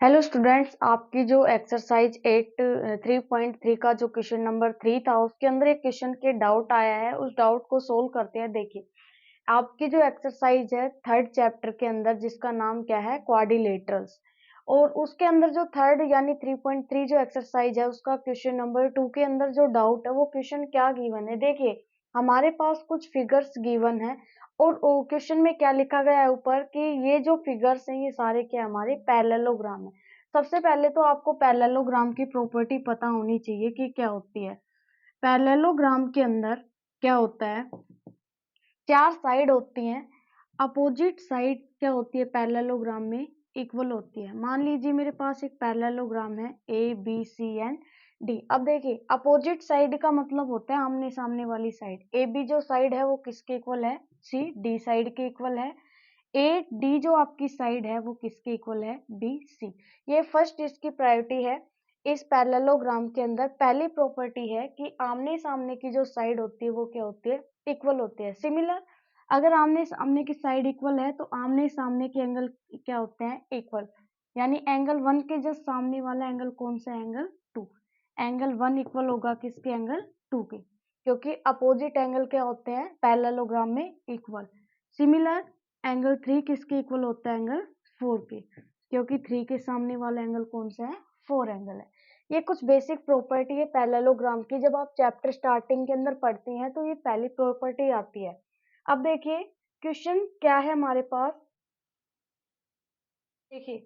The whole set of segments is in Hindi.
हेलो स्टूडेंट्स, आपकी जो एक्सरसाइज 3.3 का जो क्वेश्चन नंबर 3 था उसके अंदर एक क्वेश्चन के डाउट आया है। उस डाउट को सोल्व करते हैं। देखिए, आपकी जो एक्सरसाइज है थर्ड चैप्टर के अंदर जिसका नाम क्या है, क्वाड्रिलेटरल्स, और उसके अंदर जो थर्ड यानी 3.3 जो एक्सरसाइज है उसका क्वेश्चन नंबर 2 के अंदर जो डाउट है वो क्वेश्चन क्या गिवन है। देखिए, हमारे पास कुछ फिगर्स गिवन है और क्वेश्चन में क्या लिखा गया है ऊपर कि ये जो फिगर्स हैं ये सारे क्या हमारे पैरेललोग्राम है। सबसे पहले तो आपको पैरेललोग्राम की प्रॉपर्टी पता होनी चाहिए कि क्या होती है। पैरेललोग्राम के अंदर क्या होता है, चार साइड होती हैं। अपोजिट साइड क्या होती है पैरेललोग्राम में, इक्वल होती है। मान लीजिए मेरे पास एक पैरेललोग्राम है A B C and D. अब देखिए, अपोजिट साइड का मतलब होता है आमने सामने वाली साइड। ए बी जो साइड है वो किसके इक्वल है, सी डी साइड के इक्वल है। ए डी जो आपकी साइड है वो किसके इक्वल है, बी सी। ये फर्स्ट इसकी प्रायोरिटी है। इस पैरेललोग्राम के अंदर पहली प्रॉपर्टी है कि आमने सामने की जो साइड होती है वो क्या होती है, इक्वल होती है। सिमिलर, अगर आमने सामने की साइड इक्वल है तो आमने सामने के एंगल क्या होते हैं, इक्वल। यानी एंगल 1 के जस्ट सामने वाला एंगल कौन सा है, एंगल 2। एंगल 1 इक्वल होगा किसके, एंगल 2 के, क्योंकि अपोजिट एंगल क्या होते हैं पैरेललोग्राम में, इक्वल। सिमिलर, एंगल 3 किसके इक्वल होता है, एंगल 4 के, क्योंकि 3 के सामने वाला एंगल कौन सा है, 4 एंगल है। ये कुछ बेसिक प्रॉपर्टी है पैरेललोग्राम की। जब आप चैप्टर स्टार्टिंग के अंदर पढ़ती हैं तो ये पहली प्रॉपर्टी आती है। अब देखिए क्वेश्चन क्या है हमारे पास। देखिए,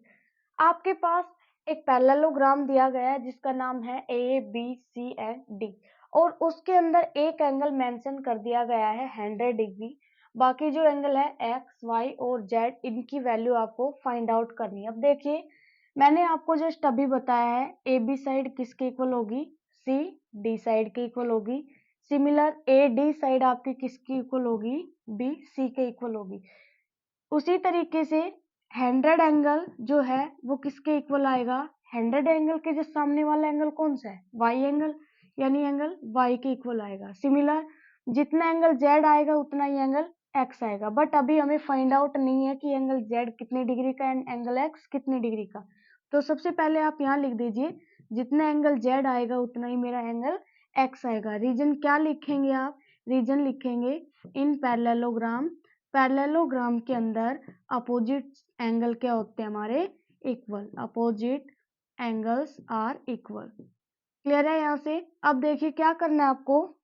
आपके पास एक पैरेललोग्राम दिया गया है जिसका नाम है A B C and D, और उसके अंदर एक एंगल मेंशन कर दिया गया है 100 डिग्री। बाकी जो एंगल है एक्स वाई और जेड, इनकी वैल्यू आपको फाइंड आउट करनी है। अब देखिए, मैंने आपको जस्ट अभी बताया है ए बी साइड किसके इक्वल होगी, सी डी साइड के इक्वल होगी। सिमिलर, ए डी साइड आपकी किसकी इक्वल होगी, बी सी के इक्वल होगी। उसी तरीके से 100 एंगल जो है वो किसके इक्वल आएगा, 100 एंगल के जो सामने वाला एंगल कौन सा है, वाई एंगल, यानी एंगल वाई के इक्वल आएगा। सिमिलर, जितना एंगल जेड आएगा उतना ही एंगल एक्स आएगा। बट अभी हमें फाइंड आउट नहीं है कि एंगल जेड कितने डिग्री का एंड एंगल एक्स कितने डिग्री का। तो सबसे पहले आप यहाँ लिख दीजिए, जितना एंगल जेड आएगा उतना ही मेरा एंगल एक्स आएगा। रीजन क्या लिखेंगे आप, रीजन लिखेंगे इन पैरेललोग्राम। पैरेललोग्राम के अंदर अपोजिट एंगल क्या होते हैं हमारे, equal. Opposite angles are equal. Clear है यहाँ से। अब देखिए क्या करना है आपको,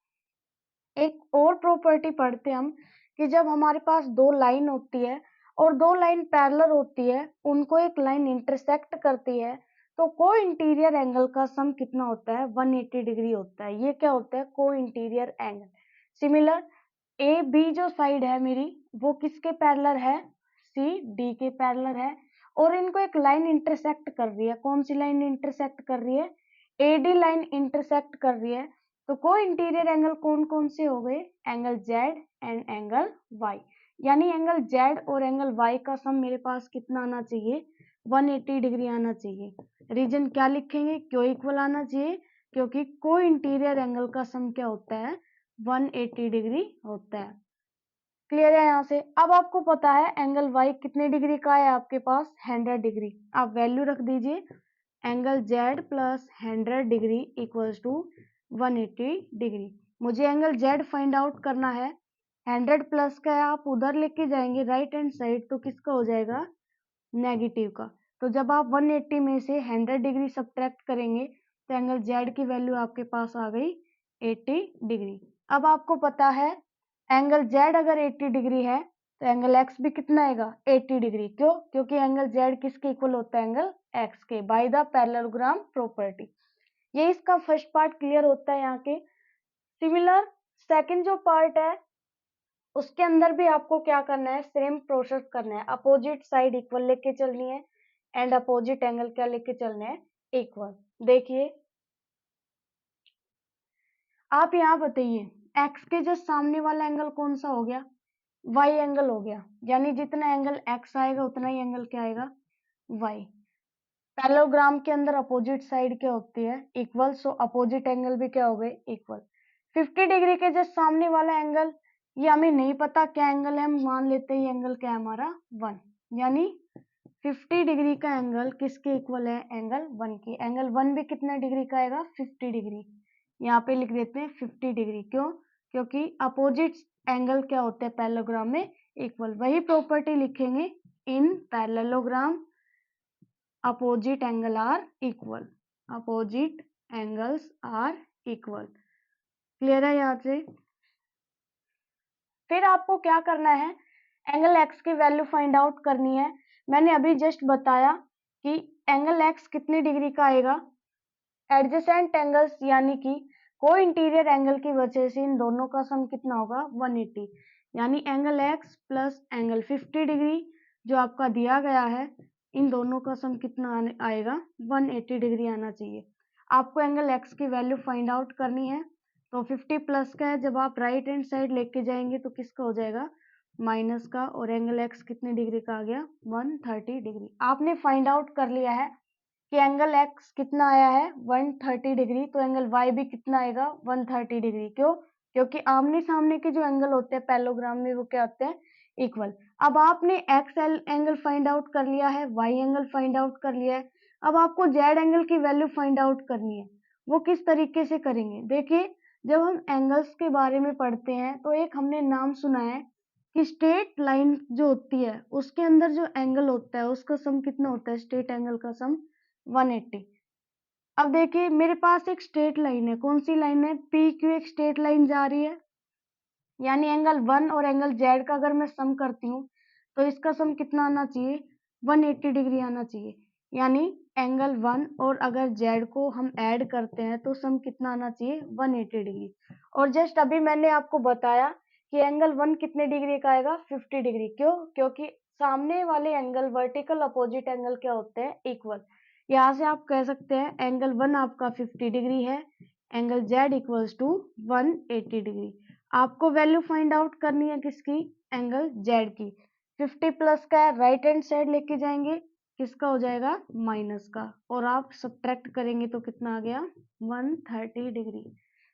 एक और प्रॉपर्टी पढ़ते हैं हम कि जब हमारे पास दो लाइन होती है और दो लाइन पैरेलल होती है, उनको एक लाइन इंटरसेक्ट करती है, तो को इंटीरियर एंगल का सम कितना होता है, 180 डिग्री होता है। ये क्या होता है, को interior angle. Similar, A B जो साइड है मेरी वो किसके पैरेलल है, सी डी के पैरेलल है, और इनको एक लाइन इंटरसेक्ट कर रही है। कौन सी लाइन इंटरसेक्ट कर रही है, ए डी लाइन इंटरसेक्ट कर रही है। तो को इंटीरियर एंगल कौन कौन से हो गए, angle Z and angle Y. यानी एंगल जेड और एंगल वाई का सम मेरे पास कितना आना चाहिए, 180 डिग्री आना चाहिए। रीजन क्या लिखेंगे, क्यों इक्वल आना चाहिए, क्योंकि को इंटीरियर एंगल का सम क्या होता है, 180 डिग्री होता है। क्लियर है यहाँ से। अब आपको पता है एंगल वाई कितने डिग्री का है आपके पास, 100 डिग्री। आप वैल्यू रख दीजिए, angle Z plus 100 degree equals to 180 degree. मुझे एंगल जेड फाइंड आउट करना है। 100 प्लस का है, आप उधर लेके जाएंगे राइट हैंड साइड तो किसका हो जाएगा, नेगेटिव का। तो जब आप 180 में से 100 डिग्री सब्ट्रैक्ट करेंगे तो एंगल जेड की वैल्यू आपके पास आ गई 80 डिग्री। अब आपको पता है एंगल जेड अगर 80 डिग्री है तो एंगल एक्स भी कितना आएगा, 80 डिग्री। क्यों, क्योंकि एंगल जेड किसके इक्वल होता है, एंगल एक्स के, बाय द पैरेललोग्राम प्रॉपर्टी। ये इसका फर्स्ट पार्ट क्लियर होता है यहाँ के। सिमिलर, सेकंड जो पार्ट है उसके अंदर भी आपको क्या करना है, सेम प्रोसेस करना है। अपोजिट साइड इक्वल लेके चलनी है एंड अपोजिट एंगल क्या लेके चलना है, इक्वल। देखिए, आप यहाँ बताइए एक्स के जस्ट सामने वाला एंगल कौन सा हो गया, वाई एंगल हो गया। यानी जितना एंगल एक्स आएगा उतना ही एंगल क्या आएगा, वाई। पैरेललोग्राम के अंदर अपोजिट साइड क्या होती है, इक्वल। सो अपोजिट एंगल भी क्या हो गए, इक्वल। 50 डिग्री के जस्ट सामने वाला एंगल, ये हमें नहीं पता क्या एंगल है, हम मान लेते हैं ये एंगल क्या है हमारा, 1। यानी 50 डिग्री का एंगल किसके इक्वल है? एंगल 1 के। एंगल 1 भी कितना डिग्री का आएगा? 50 डिग्री। यहाँ पे लिख देते हैं 50 डिग्री। क्यों? क्योंकि अपोजिट एंगल क्या होते हैं पैरेललोग्राम में? इक्वल। वही प्रॉपर्टी लिखेंगे, in parallelogram opposite angle are equal. Opposite angles are equal. Clear है यहाँ से? फिर आपको क्या करना है? एंगल एक्स की वैल्यू फाइंड आउट करनी है। मैंने अभी जस्ट बताया कि एंगल एक्स कितनी डिग्री का आएगा? एडजेसेंट एंगल्स यानी कि को इंटीरियर एंगल की वजह से इन दोनों का सम कितना होगा? 180। यानी angle x plus angle 50 degree जो आपका दिया गया है, इन दोनों का सम कितना आएगा? 180 डिग्री आना चाहिए। आपको एंगल एक्स की वैल्यू फाइंड आउट करनी है। तो 50 प्लस का है, जब आप राइट हैंड साइड लेके जाएंगे तो किसका हो जाएगा? माइनस का। और एंगल एक्स कितने डिग्री का आ गया? 130 डिग्री। आपने फाइंड आउट कर लिया है कि एंगल एक्स कितना आया है? 130 डिग्री। तो एंगल वाई भी कितना आएगा? 130 डिग्री। क्यों? क्योंकि आमने सामने के जो एंगल होते हैं पैरेललोग्राम में वो क्या होते हैं? इक्वल। अब आपने एक्स एंगल फाइंड आउट कर लिया है, वाई एंगल फाइंड आउट कर लिया है। अब आपको जेड एंगल की वैल्यू फाइंड आउट करनी है। वो किस तरीके से करेंगे? देखिए, जब हम एंगल्स के बारे में पढ़ते हैं तो एक हमने नाम सुना है कि स्ट्रेट लाइन जो होती है उसके अंदर जो एंगल होता है उसका सम कितना होता है? स्ट्रेट एंगल का सम 180। अब देखिए, मेरे पास एक स्ट्रेट लाइन है। कौन सी लाइन है? पी क्यू एक स्ट्रेट लाइन जा रही है। यानी एंगल 1 और एंगल जेड का अगर मैं सम करती हूँ तो इसका सम कितना आना चाहिए? 180 डिग्री आना चाहिए। यानी एंगल 1 और अगर जेड को हम ऐड करते हैं तो सम कितना आना चाहिए? 180 डिग्री। और जस्ट अभी मैंने आपको बताया कि एंगल 1 कितने डिग्री का आएगा? 50 डिग्री। क्यों? क्योंकि सामने वाले एंगल वर्टिकल अपोजिट एंगल क्या होते हैं? इक्वल। यहाँ से आप कह सकते हैं एंगल 1 आपका 50 डिग्री है, angle Z equals to 180 degree. आपको वैल्यू फाइंड आउट करनी है किसकी? एंगल जेड की। 50 प्लस का है, राइट हैंड साइड लेके जाएंगे, किसका हो जाएगा? माइनस का। और आप सब्ट्रैक्ट करेंगे तो कितना आ गया? 130 डिग्री।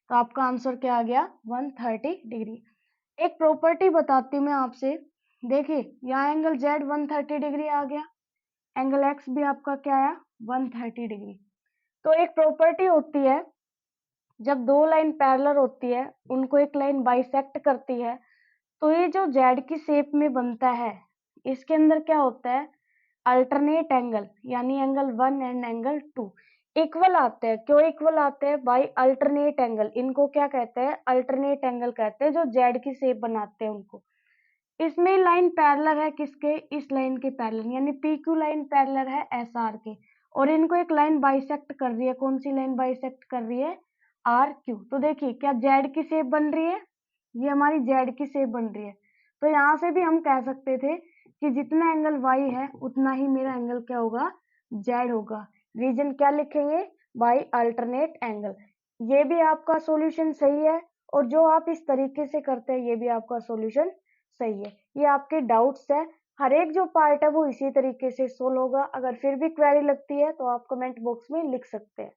तो आपका आंसर क्या आ गया? 130 डिग्री। एक प्रॉपर्टी बताती हूँ मैं आपसे। देखिए, यहाँ एंगल जेड 130 डिग्री आ गया, एंगल एक्स भी आपका क्या आया? 130 डिग्री। तो एक प्रॉपर्टी होती है, जब दो लाइन पैरेलल होती है उनको एक लाइन बाइसेक्ट करती है तो ये जो जेड की शेप में बनता है इसके अंदर क्या होता है? Alternate angle. यानी एंगल 1 एंड एंगल 2 इक्वल आते हैं। क्यों इक्वल आते हैं? By alternate angle. इनको क्या कहते हैं? अल्टरनेट एंगल कहते हैं, जो जेड की शेप बनाते हैं उनको। इसमें लाइन पैरेलल है किसके? इस लाइन के पैरेलल। यानी पी क्यू लाइन पैरेलल है एस आर के, और इनको एक लाइन बाइसेक्ट कर रही है। कौन सी लाइन बाइसेक्ट कर रही है? R Q. तो देखिए, क्या जेड की शेप बन रही है? ये हमारी जेड की शेप बन रही है। तो यहाँ से भी हम कह सकते थे कि जितना एंगल वाई है उतना ही मेरा एंगल क्या होगा? जेड होगा। रीजन क्या लिखेंगे? By alternate angle. ये भी आपका सॉल्यूशन सही है, और जो आप इस तरीके से करते हैं ये भी आपका सॉल्यूशन सही है। ये आपके डाउट्स है, हर एक जो पार्ट है वो इसी तरीके से सोल्व होगा। अगर फिर भी क्वेरी लगती है तो आप कमेंट बॉक्स में लिख सकते हैं।